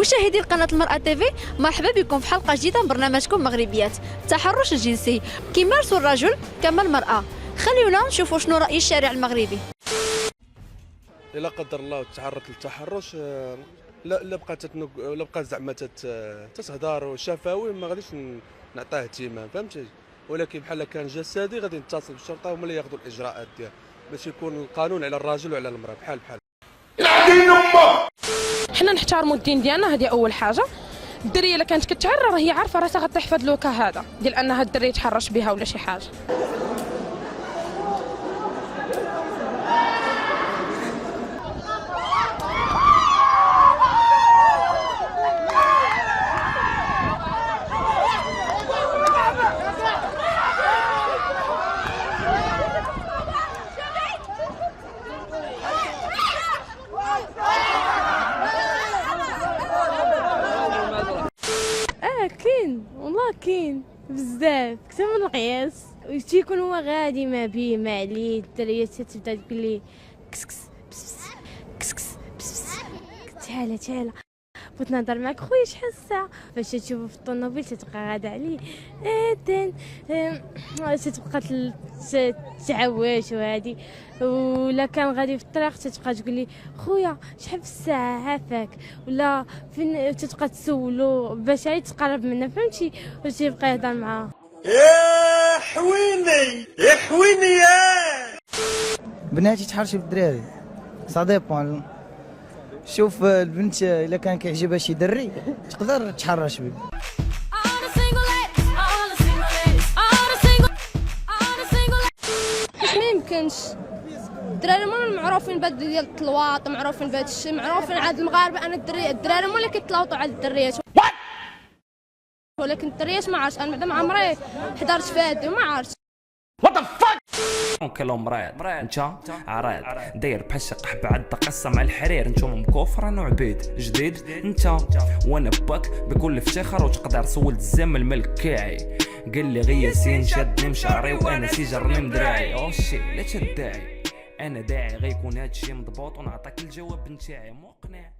مشاهدي قناة المرأة تيفي، مرحبا بكم في حلقة جديدة من برنامجكم مغربيات. التحرش الجنسي كيمارس الرجل كما المرأة. خلينا نشوفوا شنو رأي الشارع المغربي. الا قدر الله تعرضت للتحرش، لا بقات زعما تتهضر وشفوي، ما غاديش نعطيه اهتمام، فهمتي؟ ولكن بحال كان جسدي غادي نتصل بالشرطه هما اللي ياخذوا الاجراءات ديال باش يكون القانون على الراجل وعلى المراه بحال. العدين امه. حنا نحترموا الدين ديالنا، هذه اول حاجه. الدريه الا كانت كتعرى راه هي عارفه راسها غطيح في هذا الوكا هذا ديال انها الدري يتحرش بها ولا شي حاجه. كاين والله، كاين بزاف كثر من القياس. تيكون هو غادي ما بيه ما عليه، الدريه تبدا تقول لي كسكس بس كسكس بس. تعالى بغيت نهضر معاك خويا شحال الساعه، فاش تشوفو في الطوموبيل تتبقى غادا عليه تتبقى تعوج وهادي، ولا كان غادي في الطريق تتبقى تقول لي خويا شحال في الساعه عافاك، ولا فين تتبقى تسولو باش تقرب منها، فهمتي؟ وتيبقى يهضر معاها. يا حويني يا حويني يا بناتي تحرشي بالدراري، سا ديبون. شوف البنت الا كان كيعجبها شي دري تقدر تحرش به. ما يمكنش الدراري هما معروفين بهاد ديال الطلواط، معروفين بهاد الشيء، معروفين عند المغاربه. انا الدراري هما اللي كيتلاوطوا على الدريات، ولكن الدريات ما عرفتش. انا بعدا ما عمري حضرت في هادي وما عرفتش. كلو مريض انت عريض داير بحال شي قحبه عاد قصه مع الحرير، نتوما مكوفره نوع عبيد جديد انت وانا باك بكل افتخار، وتقدر سولت الزم الملك كاعي قال لي غير ياسين شدني مشعري وانا سيجرني مدراعي. او شي لا تداعي انا داعي غيكون هادشي مضبوط ونعطيك الجواب نتاعي مقنع.